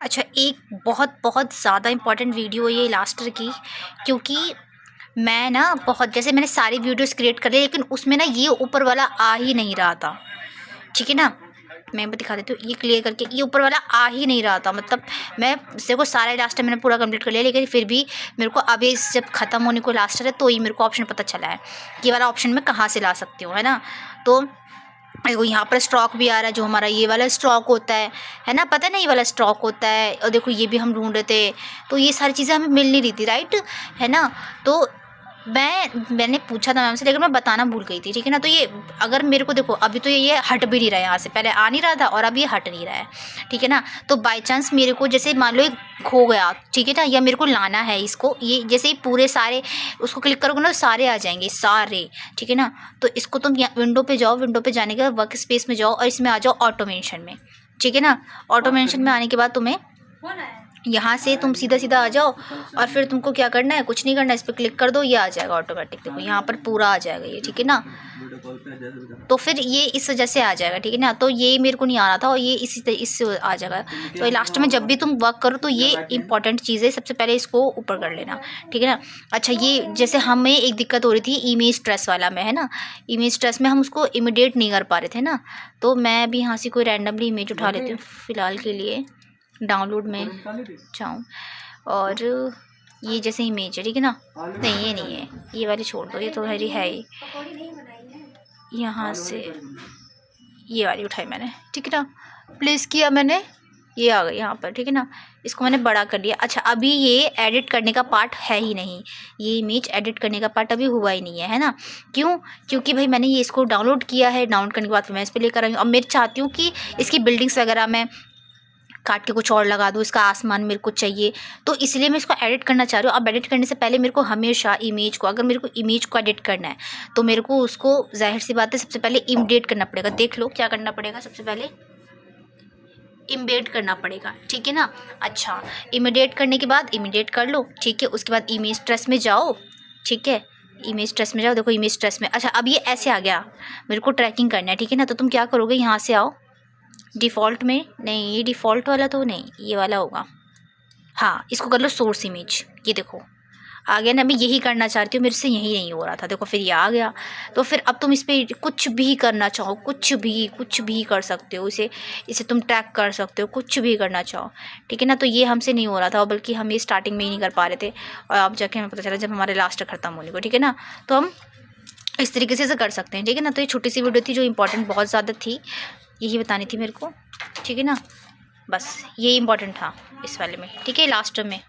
अच्छा, एक बहुत बहुत ज़्यादा इम्पोर्टेंट वीडियो है ये लास्टर की, क्योंकि मैं ना बहुत, जैसे मैंने सारी वीडियोस क्रिएट कर ली लेकिन उसमें ना ये ऊपर वाला आ ही नहीं रहा था। ठीक है ना, मैं दिखा देती हूँ ये क्लियर करके, ये ऊपर वाला आ ही नहीं रहा था। मतलब मैं देखो सारा लास्टर मैंने पूरा कंप्लीट कर लिया, लेकिन फिर भी मेरे को अभी जब ख़त्म होने को लास्टर है तो ये मेरे को ऑप्शन पता चला है, ये वाला ऑप्शन मैं कहाँ से ला सकती हूँ, है ना। तो देखो यहाँ पर स्टॉक भी आ रहा है, जो हमारा ये वाला स्टॉक होता है ना, पता है ना, ये वाला स्टॉक होता है। और देखो ये भी हम ढूंढ रहे थे, तो ये सारी चीज़ें हमें मिल नहीं रही थी, राइट, है ना। तो मैंने पूछा था मैम से, लेकिन मैं बताना भूल गई थी। ठीक है ना, तो ये अगर मेरे को देखो अभी तो ये हट भी नहीं रहा है यहाँ से, पहले आ नहीं रहा था और अब ये हट नहीं रहा है। ठीक है ना, तो बाई चांस मेरे को जैसे मान लो ये खो गया, ठीक है ना, या मेरे को लाना है इसको, ये जैसे ही पूरे सारे उसको क्लिक करोगे ना, सारे आ जाएंगे सारे। ठीक है ना, तो इसको तुम विंडो पे जाओ, विंडो पे जाने के बाद वर्क स्पेस में जाओ और इसमें आ जाओ ऑटो मेंशन में। ठीक है ना, ऑटो मेंशन में आने के बाद तुम्हें यहाँ से तुम सीधा सीधा आ जाओ और फिर तुमको क्या करना है, कुछ नहीं करना है, इस पर क्लिक कर दो, ये आ जाएगा ऑटोमेटिक। देखो यहाँ पर पूरा आ जाएगा ये, ठीक है ना। तो फिर ये इस वजह से आ जाएगा, ठीक है ना। तो ये मेरे को नहीं आ रहा था और ये इससे आ जाएगा। तो लास्ट में जब भी तुम वर्क करो तो ये इंपॉर्टेंट चीज़ है, सबसे पहले इसको ऊपर कर लेना, ठीक है ना। अच्छा, ये जैसे हमें एक दिक्कत हो रही थी इमेज ट्रेस वाला में, है ना, इमेज ट्रेस में हम उसको इमिडिएट नहीं कर पा रहे थे ना। तो मैं अभी यहाँ से कोई रैंडमली इमेज उठा लेती हूँ फ़िलहाल के लिए, डाउनलोड में जाऊँ और ये जैसे इमेज है, ठीक है ना। नहीं ये नहीं है, ये वाली छोड़ दो, ये तो मेरी है ही। यहाँ से ये वाली उठाई मैंने, ठीक है ना, प्लेस किया मैंने, ये आ गई यहाँ पर, ठीक है ना। इसको मैंने बड़ा कर लिया। अच्छा, अभी ये एडिट करने का पार्ट है ही नहीं, ये इमेज एडिट करने का पार्ट अभी हुआ ही नहीं है ना। क्यों? क्योंकि भाई मैंने ये इसको डाउनलोड किया है, डाउनलोड करने के बाद फिर मैं इस पर लेकर आई हूँ। अब मैं चाहती हूँ कि इसकी बिल्डिंग्स वगैरह मैं काट के कुछ और लगा दूँ, इसका आसमान मेरे को चाहिए, तो इसलिए मैं इसको एडिट करना चाह रही हूँ। अब एडिट करने से पहले मेरे को हमेशा इमेज को, अगर मेरे को इमेज को एडिट करना है तो मेरे को उसको जाहिर सी बात है सबसे पहले इम्बेड करना पड़ेगा। देख लो क्या करना पड़ेगा, सबसे पहले इम्बेड करना पड़ेगा, ठीक है ना। अच्छा, इमिडिएट करने के बाद इमिडिएट कर लो, ठीक है। उसके बाद इमेज ट्रेस में जाओ, ठीक है, इमेज ट्रेस में जाओ, देखो इमेज ट्रेस में। अच्छा, अब ये ऐसे आ गया, मेरे को ट्रैकिंग करना है, ठीक है ना। तो तुम क्या करोगे, यहाँ से आओ डिफ़ॉल्ट में, नहीं ये डिफ़ॉल्ट वाला तो नहीं, ये वाला होगा, हाँ, इसको कर लो सोर्स इमेज। ये देखो आ गया ना, मैं यही करना चाहती हूँ, मेरे से यही नहीं हो रहा था, देखो फिर ये आ गया। तो फिर अब तुम इस पर कुछ भी करना चाहो, कुछ भी कर सकते हो, इसे तुम ट्रैक कर सकते हो, कुछ भी करना चाहो, ठीक है ना। तो ये हमसे नहीं हो रहा था, बल्कि हम ये स्टार्टिंग में ही नहीं कर पा रहे थे, और अब जाके हमें पता चला जब हमारे लास्ट ख़त्म होने को, ठीक है ना। तो हम इस तरीके से कर सकते हैं, ठीक है ना। तो ये छोटी सी वीडियो थी जो इंपॉर्टेंट बहुत ज़्यादा थी, यही बतानी थी मेरे को, ठीक है ना। बस ये इंपॉर्टेंट था इस वाले में, ठीक है, लास्ट में।